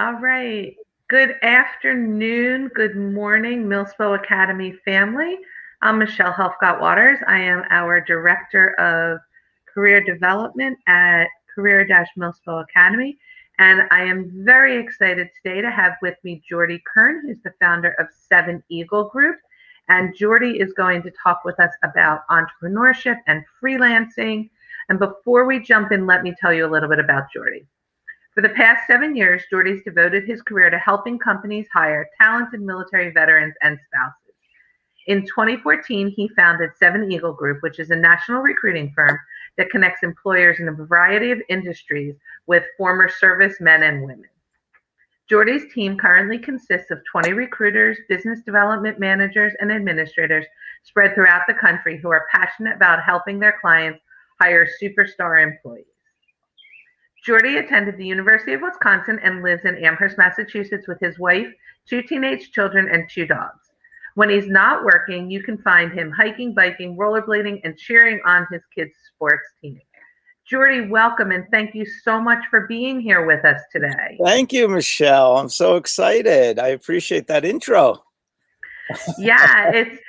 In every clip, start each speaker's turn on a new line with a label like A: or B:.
A: All right. Good afternoon, good morning, MilSpo Academy family. I'm Michelle Helfgott Waters. I am our Director of Career Development at Career-MilSpo Academy. And I am very excited today to have with me Jordy Kern, who's the founder of Seven Eagle Group. And Jordy is going to talk with us about entrepreneurship and freelancing. And before we jump in, let me tell you a little bit about Jordy. For the past 7 years, Jordy's devoted his career to helping companies hire talented military veterans and spouses. In 2014, he founded Seven Eagle Group, which is a national recruiting firm that connects employers in a variety of industries with former service men and women. Jordy's team currently consists of 20 recruiters, business development managers, and administrators spread throughout the country who are passionate about helping their clients hire superstar employees. Jordy attended the University of Wisconsin and lives in Amherst, Massachusetts with his wife, 2 teenage children, and 2 dogs. When he's not working, you can find him hiking, biking, rollerblading, and cheering on his kids' sports team. Jordy, welcome, and thank you so much for being here with us today.
B: Thank you, Michelle. I'm so excited. I appreciate that intro.
A: Yeah, it's,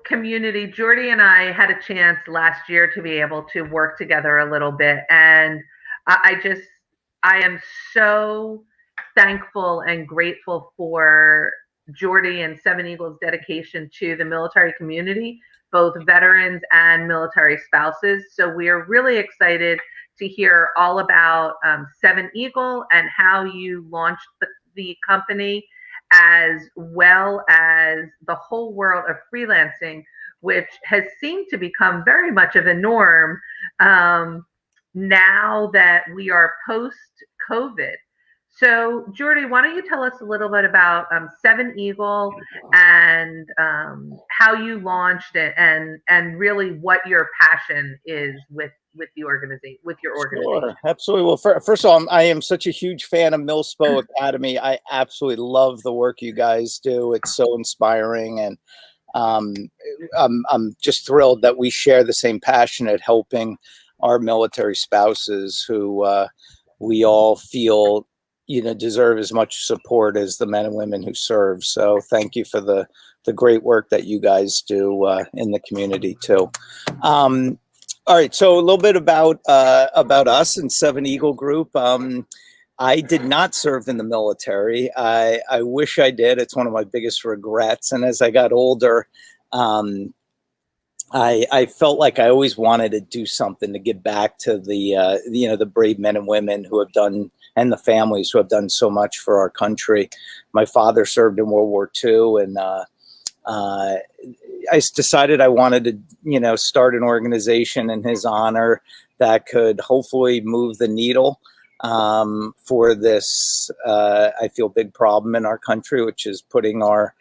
A: community. Jordy and I had a chance last year to be able to work together a little bit. And I am so thankful and grateful for Jordy and Seven Eagles' dedication to the military community, both veterans and military spouses. So we are really excited to hear all about Seven Eagle and how you launched the company, as well as the whole world of freelancing, which has seemed to become very much of a norm now that we are post-COVID. So, Jordy, why don't you tell us a little bit about Seven Eagle and how you launched it, and really what your passion is with the organization, with your organization.
B: Sure, absolutely. Well, first of all, I am such a huge fan of MilSpo Academy. I absolutely love the work you guys do. It's so inspiring, and I'm just thrilled that we share the same passion at helping our military spouses, who we all feel deserve as much support as the men and women who serve. So thank you for the great work that you guys do in the community too. All right, so a little bit about us and Seven Eagle Group. I did not serve in the military. I wish I did. It's one of my biggest regrets. And as I got older, I felt like I always wanted to do something to give back to the brave men and women who have done, and the families who have done so much for our country. My father served in World War II, and I decided I wanted to, start an organization in his honor that could hopefully move the needle for this, I feel, big problem in our country, which is putting our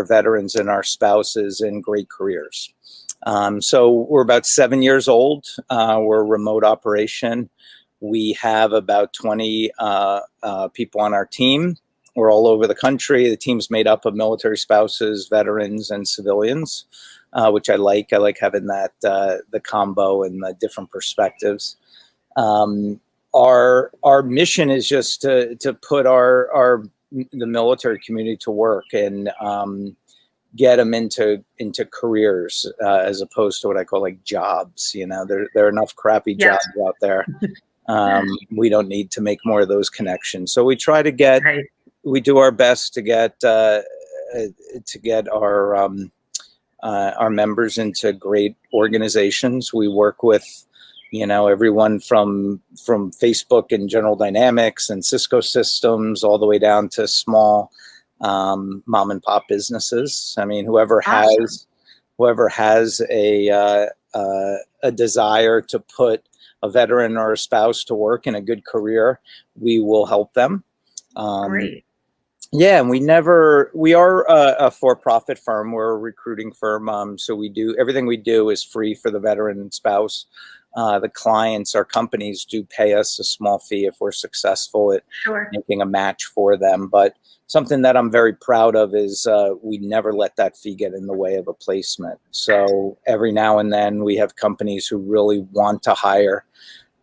B: veterans and our spouses in great careers. So we're about 7 years old. We're a remote operation. We have about 20 people on our team. We're all over the country. The team's made up of military spouses, veterans, and civilians, which I like. I like having that the combo and the different perspectives. Our mission is just to put the military community to work and get them into careers, as opposed to what I call like jobs. There are enough crappy jobs out there. We don't need to make more of those connections. So we try to get.
A: Right.
B: We do our best to get our members into great organizations. We work with, everyone from Facebook and General Dynamics and Cisco Systems all the way down to small mom and pop businesses. I mean, whoever has a desire to put a veteran or a spouse to work in a good career, we will help them.
A: Great.
B: Yeah, and we are a for-profit firm. We're a recruiting firm. So everything we do is free for the veteran and spouse. The clients, our companies, do pay us a small fee if we're successful at making a match for them. But something that I'm very proud of is we never let that fee get in the way of a placement. So every now and then we have companies who really want to hire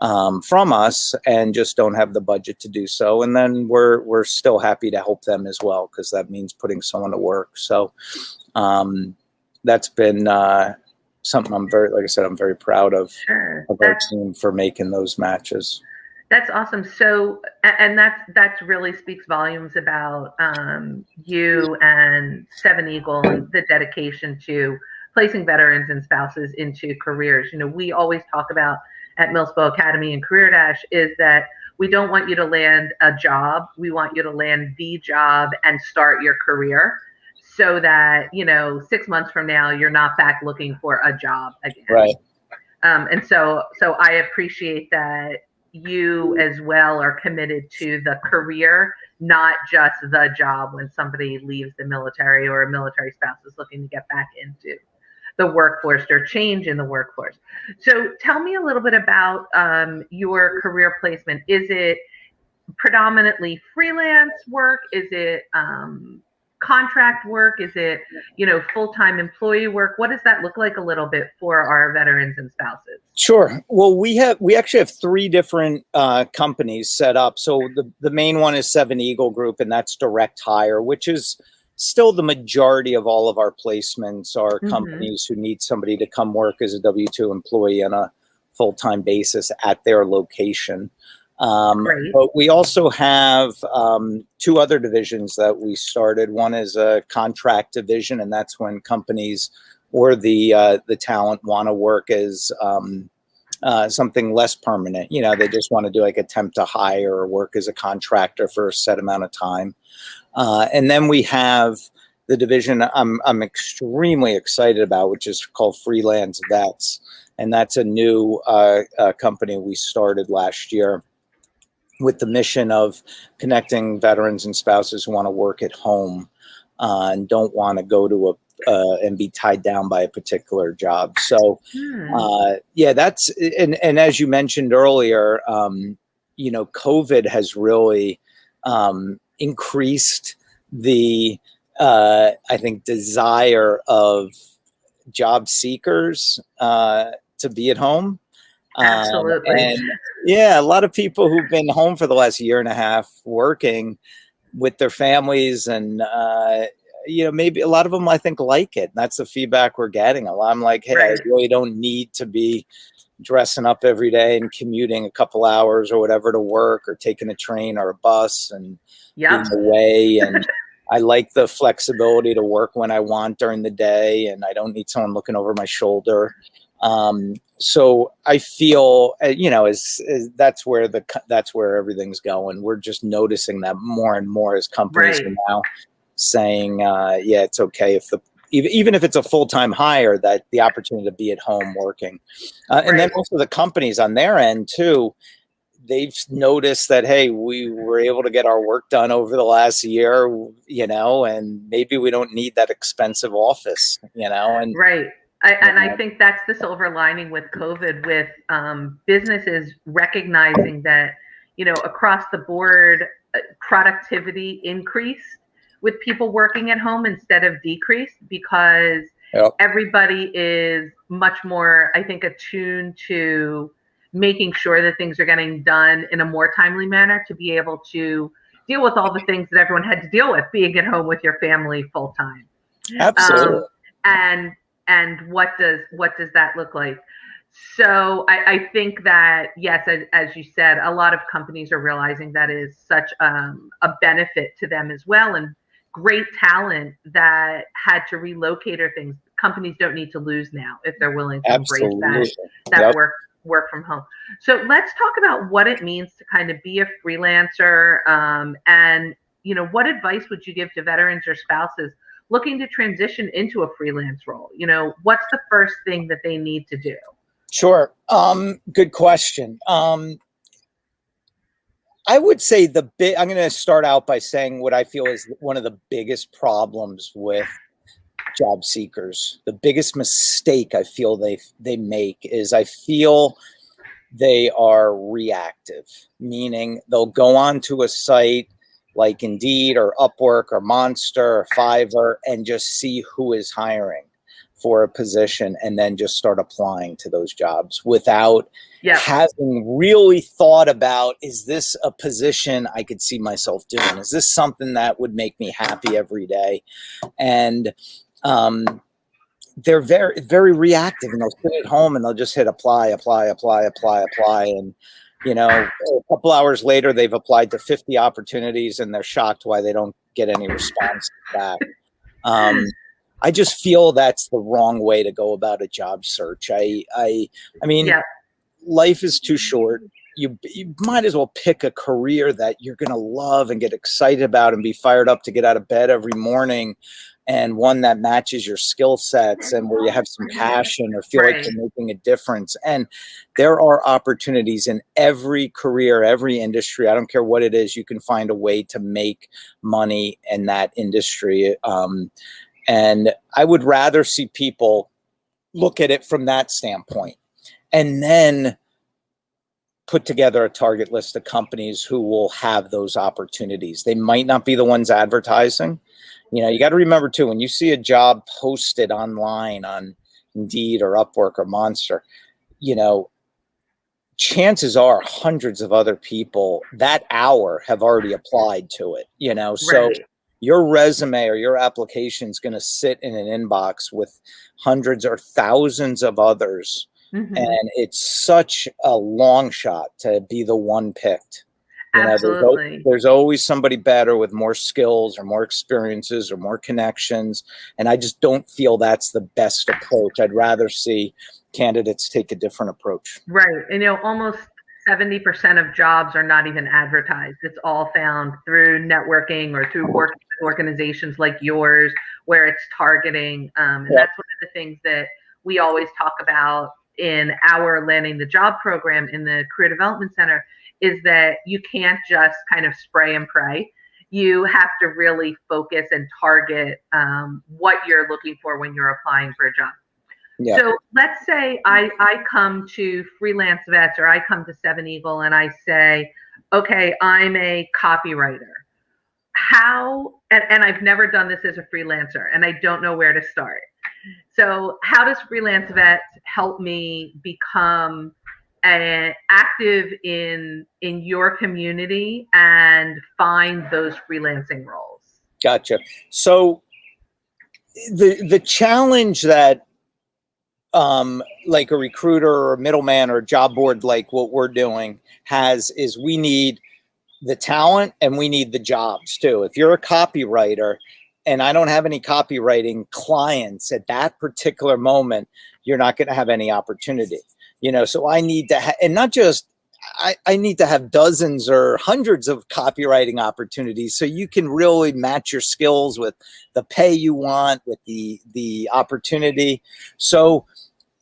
B: from us and just don't have the budget to do so. And then we're still happy to help them as well, because that means putting someone to work. So that's been something I'm very proud of our team for making those matches.
A: That's awesome. So, and that's really speaks volumes about you and Seven Eagle and the dedication to placing veterans and spouses into careers. We always talk about at MilSpo Academy and Career Dash is that we don't want you to land a job. We want you to land the job and start your career, so that 6 months from now you're not back looking for a job again.
B: Right.
A: And so I appreciate that you as well are committed to the career, not just the job when somebody leaves the military or a military spouse is looking to get back into the workforce or change in the workforce. So tell me a little bit about your career placement. Is it predominantly freelance work? Is it contract work? Is it, full-time employee work? What does that look like a little bit for our veterans and spouses?
B: Sure. Well, we actually have 3 different companies set up. So the main one is Seven Eagle Group, and that's direct hire, which is still the majority of all of our placements are companies who need somebody to come work as a W-2 employee on a full-time basis at their location. But we also have 2 other divisions that we started. One is a contract division, and that's when companies or the talent want to work as something less permanent. They just want to do like a temp to hire or work as a contractor for a set amount of time. And then we have the division I'm extremely excited about, which is called Freelance Vets, and that's a new company we started last year, with the mission of connecting veterans and spouses who want to work at home and don't want to go to and be tied down by a particular job. So, that's, and as you mentioned earlier, COVID has really increased the, I think, desire of job seekers to be at home.
A: Absolutely.
B: And a lot of people who've been home for the last year and a half working with their families, and maybe a lot of them, I think, like it. That's the feedback we're getting. A lot. I'm like, hey, I really don't need to be dressing up every day and commuting a couple hours or whatever to work, or taking a train or a bus and being away. And I like the flexibility to work when I want during the day, and I don't need someone looking over my shoulder. So I feel, that's where everything's going. We're just noticing that more and more as companies are now saying, it's okay even if it's a full-time hire, that the opportunity to be at home working. And then also the companies on their end too, they've noticed that, hey, we were able to get our work done over the last year, and maybe we don't need that expensive office, and
A: I think that's the silver lining with COVID, with businesses recognizing that, across the board, productivity increased with people working at home instead of decreased, because everybody is much more, I think, attuned to making sure that things are getting done in a more timely manner to be able to deal with all the things that everyone had to deal with being at home with your family full time.
B: Absolutely.
A: And what does that look like? So I think that, yes, as you said, a lot of companies are realizing that is such a benefit to them as well. And great talent that had to relocate or things, companies don't need to lose now if they're willing to embrace that work from home. So let's talk about what it means to kind of be a freelancer, and what advice would you give to veterans or spouses looking to transition into a freelance role? What's the first thing that they need to do?
B: Sure. Good question. I would say I'm going to start out by saying what I feel is one of the biggest problems with job seekers. The biggest mistake I feel they make is, I feel they are reactive, meaning they'll go onto a site like Indeed or Upwork or Monster or Fiverr and just see who is hiring for a position and then just start applying to those jobs without having really thought about, is this a position I could see myself doing? Is this something that would make me happy every day? And they're very, very reactive, and they'll sit at home and they'll just hit apply. And, you know, a couple hours later, they've applied to 50 opportunities and they're shocked why they don't get any response back. I just feel that's the wrong way to go about a job search. I mean, life is too short. You might as well pick a career that you're going to love and get excited about and be fired up to get out of bed every morning, and one that matches your skill sets and where you have some passion or feel like you're making a difference. And there are opportunities in every career, every industry. I don't care what it is. You can find a way to make money in that industry. And I would rather see people look at it from that standpoint and then put together a target list of companies who will have those opportunities. They might not be the ones advertising. You know, you got to remember too, when you see a job posted online on Indeed or Upwork or Monster, you know, chances are hundreds of other people that hour have already applied to it, you know, so your resume or your application is going to sit in an inbox with hundreds or thousands of others. And it's such a long shot to be the one picked. You know, there's always somebody better with more skills or more experiences or more connections. And I just don't feel that's the best approach. I'd rather see candidates take a different approach.
A: Right. And, you know, almost 70% of jobs are not even advertised. It's all found through networking or through working with organizations like yours, where it's targeting. And that's one of the things that we always talk about in our Landing the Job program in the Career Development Center, is that you can't just kind of spray and pray. You have to really focus and target what you're looking for when you're applying for a job. So let's say I come to Freelance Vets or I come to Seven Eagle and I say, okay, I'm a copywriter. How, and I've never done this as a freelancer and I don't know where to start. So how does Freelance Vets help me become active in your community and find those freelancing roles?
B: Gotcha. So the challenge that like a recruiter or a middleman or a job board like what we're doing has is we need the talent and we need the jobs too. If you're a copywriter and I don't have any copywriting clients at that particular moment, you're not going to have any opportunity. You know, so I need to and not just I need to have dozens or hundreds of copywriting opportunities so you can really match your skills with the pay you want, with the opportunity. So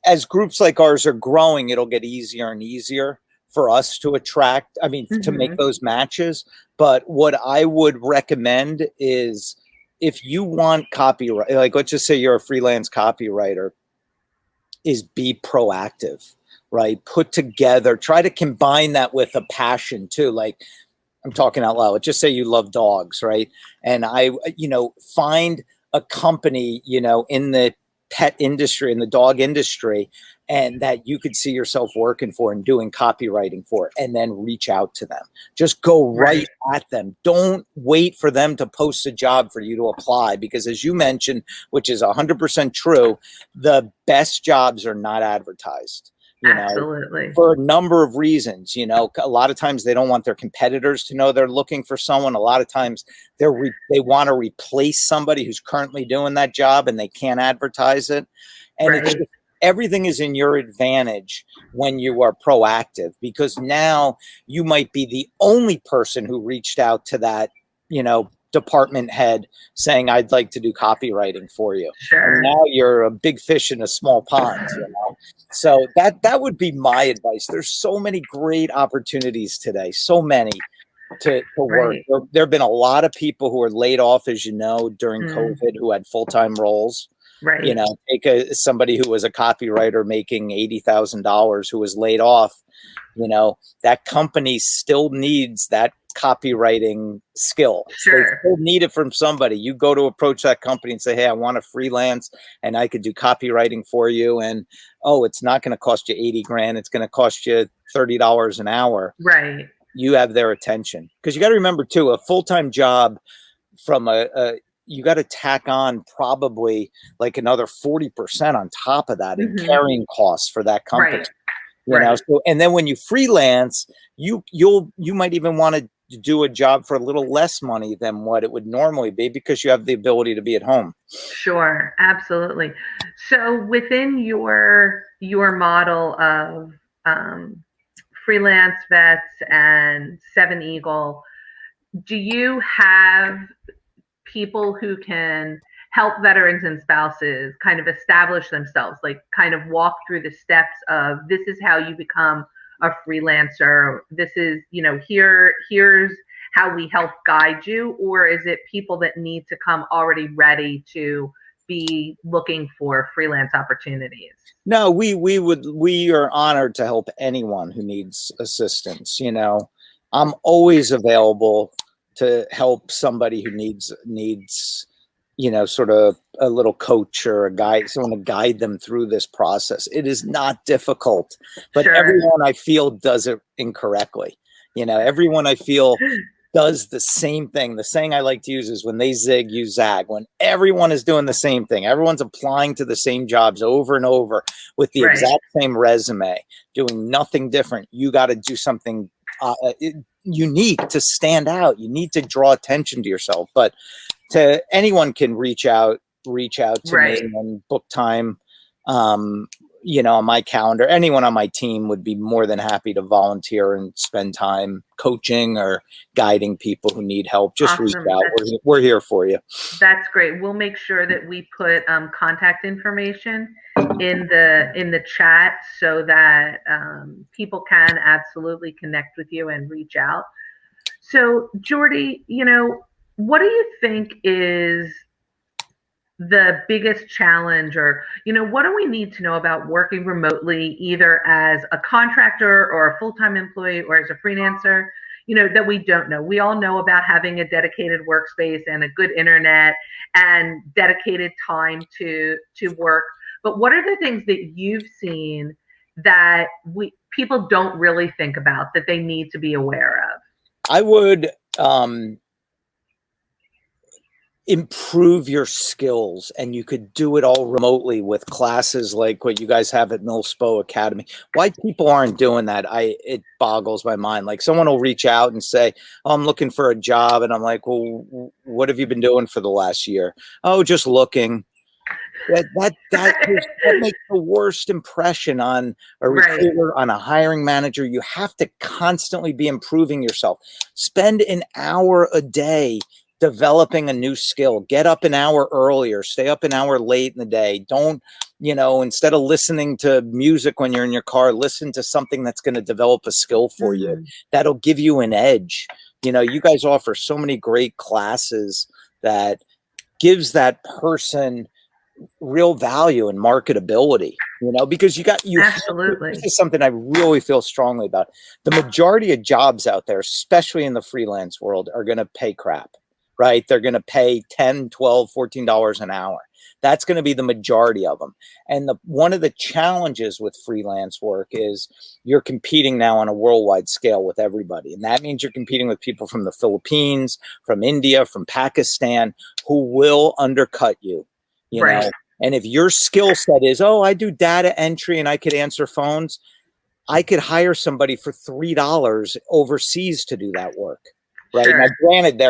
B: as groups like ours are growing, it'll get easier and easier for us to attract, to make those matches. But what I would recommend is if you want copyright, like let's just say you're a freelance copywriter, is be proactive. Right? Put together, try to combine that with a passion too. Like I'm talking out loud. Just say you love dogs, right? And find a company, in the pet industry, in the dog industry, and that you could see yourself working for and doing copywriting for, and then reach out to them. Just go right at them. Don't wait for them to post a job for you to apply, because as you mentioned, which is 100% true, the best jobs are not advertised.
A: Absolutely.
B: For a number of reasons, a lot of times they don't want their competitors to know they're looking for someone. A lot of times they want to replace somebody who's currently doing that job and they can't advertise it. And everything is in your advantage when you are proactive, because now you might be the only person who reached out to that, department head saying, I'd like to do copywriting for you. And now you're a big fish in a small pond, So that would be my advice. There's so many great opportunities today, so many to work. There have been a lot of people who are laid off, as during COVID, who had full-time roles. Take somebody who was a copywriter making $80,000 who was laid off. That company still needs that copywriting skill. They
A: Sure.
B: still need it from somebody. You go to approach that company and say, hey, I want to freelance and I could do copywriting for you. And, oh, it's not going to cost you 80 grand. It's going to cost you $30 an hour.
A: Right.
B: You have their attention. Because you got to remember, too, a full-time job from you got to tack on probably like another 40% on top of that in carrying costs for that company.
A: Right.
B: You know, so, and then when you freelance, you might even want to do a job for a little less money than what it would normally be because you have the ability to be at home.
A: Sure, absolutely. So within your model of freelance vets and Seven Eagle, do you have people who can help veterans and spouses kind of establish themselves, like kind of walk through the steps of this is how you become a freelancer, this is, here's how we help guide you? Or is it people that need to come already ready to be looking for freelance opportunities?
B: No, we are honored to help anyone who needs assistance. I'm always available to help somebody who needs sort of a little coach or a guide, someone to guide them through this process. It is not difficult, but everyone I feel does it incorrectly. Everyone I feel does the same thing. The saying I like to use is when they zig, you zag. When everyone is doing the same thing, everyone's applying to the same jobs over and over with the exact same resume, doing nothing different. You got to do something unique to stand out. You need to draw attention to yourself. But anyone can reach out to me and book time. On my calendar. Anyone on my team would be more than happy to volunteer and spend time coaching or guiding people who need help. Just reach out. We're here for you.
A: That's great. We'll make sure that we put contact information in the chat so that people can absolutely connect with you and reach out. So, Jordy, what do you think is the biggest challenge, or what do we need to know about working remotely, either as a contractor or a full-time employee or as a freelancer, that we don't know? We all know about having a dedicated workspace and a good internet and dedicated time to work, but what are the things that you've seen that people don't really think about that they need to be aware of?
B: I would improve your skills, and you could do it all remotely with classes like what you guys have at MilSpo Academy. Why people aren't doing that, it boggles my mind. Like, someone will reach out and say, oh, I'm looking for a job, and I'm like, well, what have you been doing for the last year? Oh, just looking. That makes the worst impression on a recruiter, on a hiring manager. You have to constantly be improving yourself. Spend an hour a day developing a new skill. Get up an hour earlier, stay up an hour late in the day. Don't, instead of listening to music when you're in your car, listen to something that's going to develop a skill for you. That'll give you an edge. You guys offer so many great classes that gives that person real value and marketability, because absolutely. This is something I really feel strongly about. The majority of jobs out there, especially in the freelance world, are going to pay crap. Right? They're going to pay $10, $12, $14 an hour. That's going to be the majority of them. And one of the challenges with freelance work is you're competing now on a worldwide scale with everybody. And that means you're competing with people from the Philippines, from India, from Pakistan, who will undercut you, you know? And if your skill set is, oh, I do data entry and I could answer phones, I could hire somebody for $3 overseas to do that work. Right. Now, granted,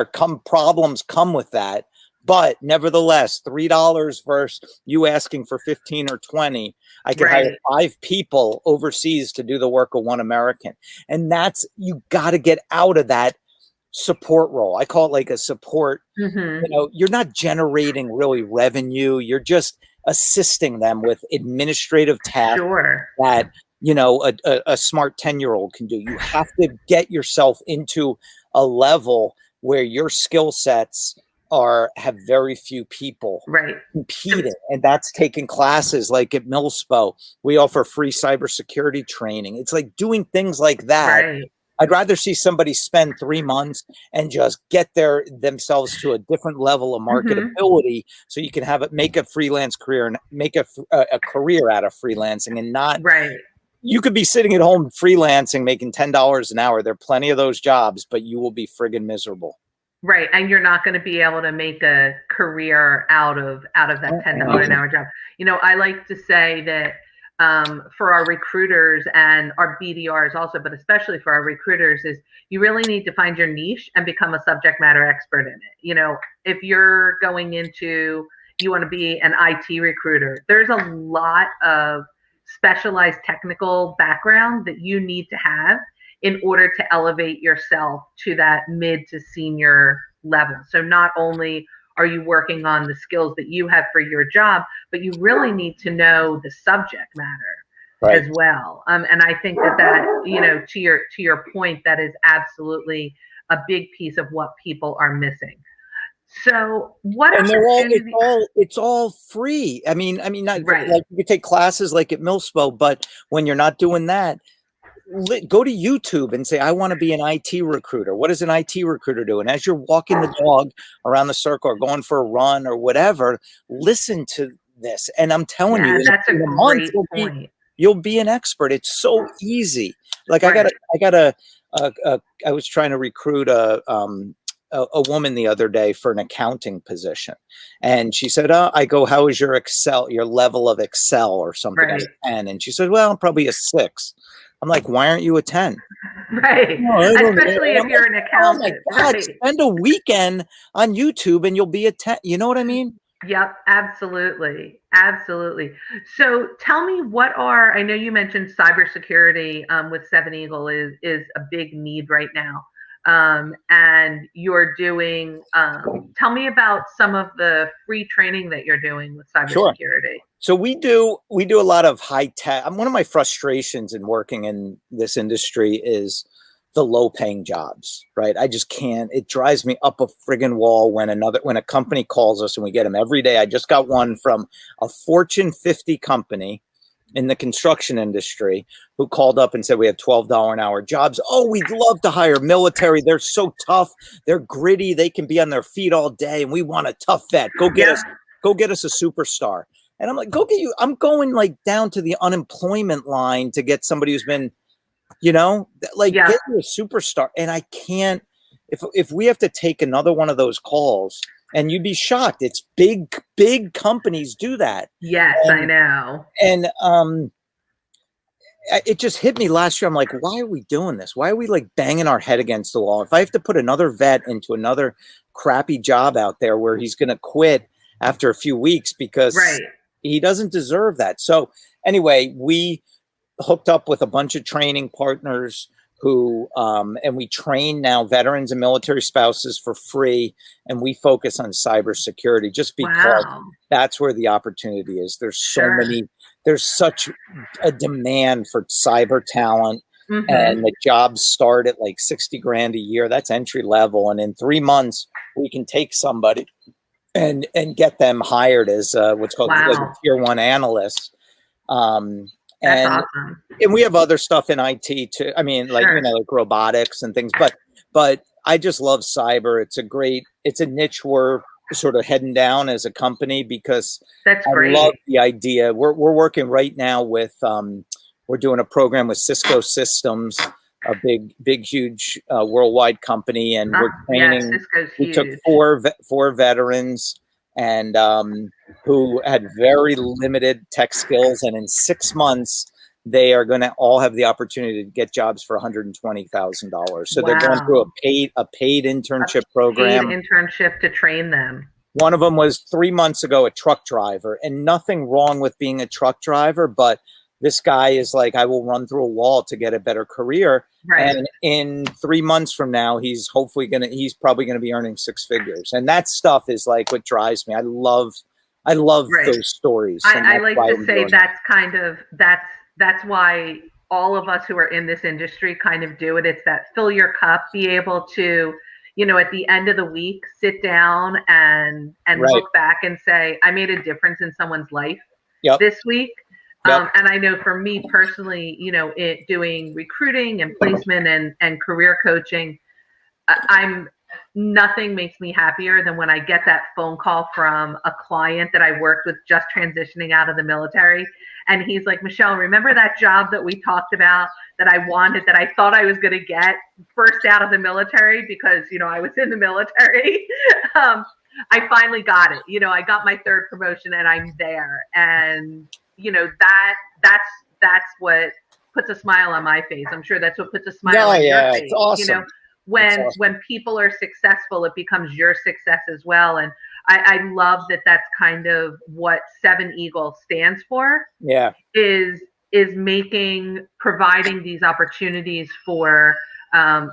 B: problems come with that, but nevertheless, $3 versus you asking for 15 or 20, I could hire 5 people overseas to do the work of one American. And you got to get out of that support role. I call it like a support. You're not generating really revenue. You're just assisting them with administrative tasks that, a smart 10-year-old can do. You have to get yourself into a level where your skill sets have very few people competing. And that's taking classes like at MilSpo. We offer free cybersecurity training. It's like doing things like that I'd rather see somebody spend 3 months and just get themselves to a different level of
A: Hmm.
B: marketability, so you can have it, make a freelance career and make a career out of freelancing, and not,
A: Right.
B: you could be sitting at home freelancing, making $10 an hour. There are plenty of those jobs, but you will be friggin' miserable.
A: Right, and you're not going to be able to make a career out of that $10 an hour job. I like to say that for our recruiters and our BDRs also, but especially for our recruiters, is you really need to find your niche and become a subject matter expert in it. If you're going into, you want to be an IT recruiter, there's a lot of specialized technical background that you need to have in order to elevate yourself to that mid to senior level. So not only are you working on the skills that you have for your job, but you really need to know the subject matter
B: Right.
A: as well. And I think that to your point, that is absolutely a big piece of what people are missing. So what
B: And
A: opportunity?
B: it's all free. I mean, not
A: Right.
B: like you could take classes like at MilSpo, but when you're not doing that, go to YouTube and say, I want to be an IT recruiter. What does an IT recruiter do? And as you're walking the dog around the circle or going for a run or whatever, listen to this. And I'm telling you,
A: Yeah, that's a
B: in a month,
A: great point.
B: you'll be an expert. It's so easy. Like
A: Right.
B: I was trying to recruit a woman the other day for an accounting position. And she said, I go, how is your level of Excel or something out
A: Right.
B: of 10? And she said, well, probably a 6. I'm like, why aren't you a 10?
A: Right.
B: No, I don't know.
A: Especially
B: And
A: if
B: I'm like,
A: you're an
B: oh my
A: accountant.
B: God,
A: Right.
B: spend a weekend on YouTube and you'll be a 10. You know what I mean?
A: Yep, absolutely. Absolutely. So tell me, I know you mentioned cybersecurity with Seven Eagle is a big need right now. And you're doing, tell me about some of the free training that you're doing with
B: Sure.
A: cybersecurity.
B: So we do a lot of high tech. One of my frustrations in working in this industry is the low paying jobs, right? I just can't. It drives me up a friggin' wall when a company calls us, and we get them every day. I just got one from a Fortune 50 company in the construction industry who called up and said, we have $12 an hour jobs. Oh, we'd love to hire military. They're so tough. They're gritty. They can be on their feet all day. And we want a tough vet.
A: Yeah.
B: Go get us a superstar. And I'm like, I'm going like down to the unemployment line to get somebody who's been, like,
A: Yeah.
B: get you a superstar. And I can't, if we have to take another one of those calls, and you'd be shocked, it's big companies do that.
A: Yes, I
B: And
A: know.
B: and it just hit me last year. I'm like, why are we doing this? Why are we like banging our head against the wall? If I have to put another vet into another crappy job out there where he's going to quit after a few weeks because
A: Right.
B: he doesn't deserve that. So anyway, we hooked up with a bunch of training partners and we train now veterans and military spouses for free. And we focus on cybersecurity just because
A: Wow.
B: that's where the opportunity is.
A: Sure.
B: There's such a demand for cyber talent,
A: Mm-hmm.
B: and the jobs start at like 60 grand a year. That's entry level. And in 3 months, we can take somebody and get them hired as what's called like a
A: Wow.
B: tier one analyst. Um,
A: That's
B: and
A: awesome.
B: and we have other stuff in IT too. I mean, like,
A: Sure.
B: like robotics and things, but I just love cyber. It's a niche we're sort of heading down as a company because
A: That's
B: I love
A: great.
B: the idea. We're working right now with we're doing a program with Cisco Systems, a big huge worldwide company, and we're
A: Yeah,
B: training.
A: Cisco's
B: We took
A: huge.
B: four veterans and who had very limited tech skills, and in 6 months they are going to all have the opportunity to get jobs for $120,000. So they're going through
A: Wow.
B: a paid
A: A
B: internship
A: paid
B: program.
A: internship to train them.
B: One of them was 3 months ago, a truck driver, and nothing wrong with being a truck driver, but this guy is like, I will run through a wall to get a better career.
A: Right.
B: And in 3 months from now, he's probably going to be earning 6 figures. And that stuff is like what drives me. I love
A: Right.
B: those stories. And
A: I
B: that's
A: like
B: why
A: to
B: I'm
A: say
B: doing it.
A: that's why all of us who are in this industry kind of do it. It's that fill your cup, be able to, at the end of the week, sit down and
B: Right.
A: look back and say, I made a difference in someone's life
B: Yep.
A: this week.
B: Yep.
A: And I know for me personally, doing recruiting and placement and career coaching, I'm nothing makes me happier than when I get that phone call from a client that I worked with just transitioning out of the military. And he's like, Michelle, remember that job that we talked about that I wanted, that I thought I was going to get first out of the military because, I was in the military. I finally got it. I got my third promotion and I'm there. And, that's what puts a smile on my face. I'm sure that's what puts a smile on your face.
B: It's awesome.
A: When people are successful, it becomes your success as well. And I love that that's kind of what Seven Eagle stands for.
B: Yeah.
A: Is providing these opportunities for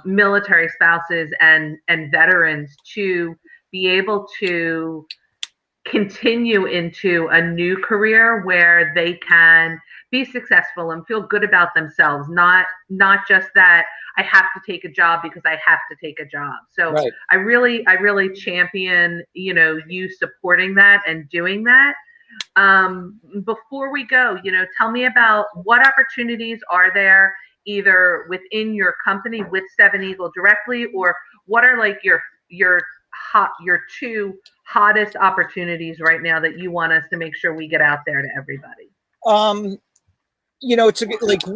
A: military spouses and veterans to be able to continue into a new career where they can be successful and feel good about themselves, not just that I have to take a job because I have to take a job. So
B: right.
A: I really champion, you supporting that and doing that. Before we go, tell me about what opportunities are there either within your company with Seven Eagle directly, or what are like your two hottest opportunities right now that you want us to make sure we get out there to everybody?
B: It's like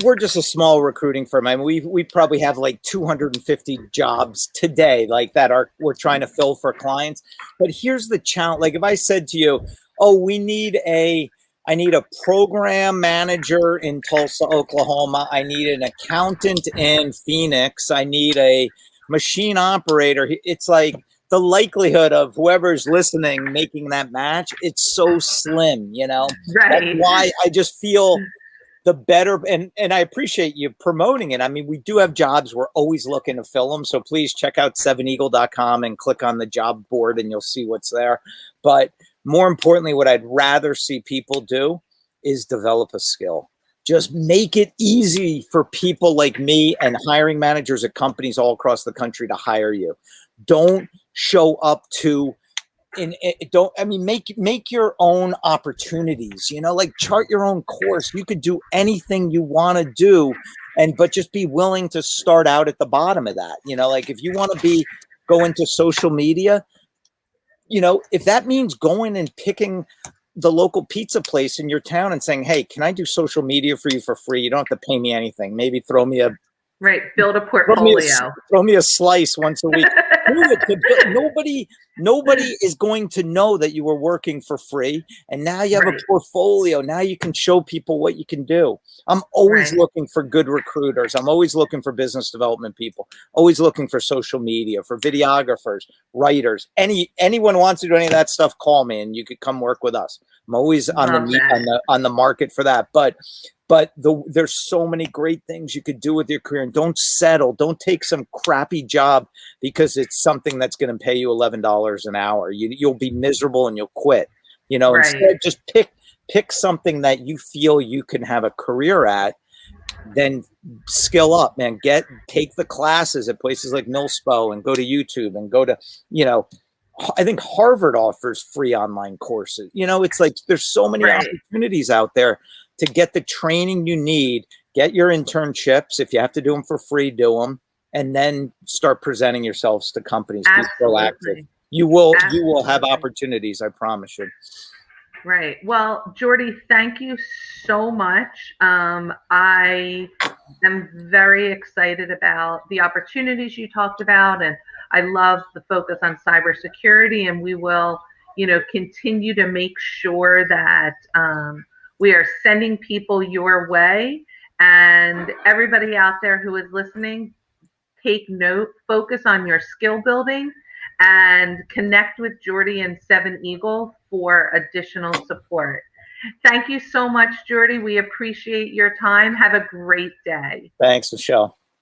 B: we're just a small recruiting firm. I mean, we probably have like 250 jobs today, like that we're trying to fill for clients. But here's the challenge. Like if I said to you, oh, I need a program manager in Tulsa, Oklahoma. I need an accountant in Phoenix. I need a machine operator. It's like the likelihood of whoever's listening making that match, it's so slim,
A: Right.
B: That's why I just feel the better, and I appreciate you promoting it. I mean, we do have jobs. We're always looking to fill them. So please check out seveneagle.com and click on the job board and you'll see what's there. But more importantly, what I'd rather see people do is develop a skill. Just make it easy for people like me and hiring managers at companies all across the country to hire you. Don't show up to make your own opportunities, like chart your own course. You could do anything you want to do, but just be willing to start out at the bottom of that. Like if you want to go into social media, if that means going and picking the local pizza place in your town and saying, hey, can I do social media for you for free? You don't have to pay me anything. Maybe throw me
A: build a portfolio.
B: Throw me a slice once a week. Nobody is going to know that you were working for free, and now you have a portfolio. Now you can show people what you can do. I'm always looking for good recruiters. I'm always looking for business development people. Always looking for social media, for videographers, writers. Anyone wants to do any of that stuff, call me, and you could come work with us. I'm always on the market for that. But there's so many great things you could do with your career, and don't settle. Don't take some crappy job because it's something that's going to pay you $11 an hour. You'll be miserable and you'll quit. Instead just pick something that you feel you can have a career at. Then skill up, man. Take the classes at places like MilSpo and go to YouTube and go to, I think Harvard offers free online courses. It's like there's so many opportunities out there to get the training you need, get your internships. If you have to do them for free, do them, and then start presenting yourselves to companies. Be proactive. You will have opportunities, I promise you.
A: Right. Well, Jordy, thank you so much. I am very excited about the opportunities you talked about, and I love the focus on cybersecurity, and we will, continue to make sure that we are sending people your way. And everybody out there who is listening, take note, focus on your skill building, and connect with Jordy and Seven Eagle for additional support. Thank you so much, Jordy. We appreciate your time. Have a great day.
B: Thanks, Michelle.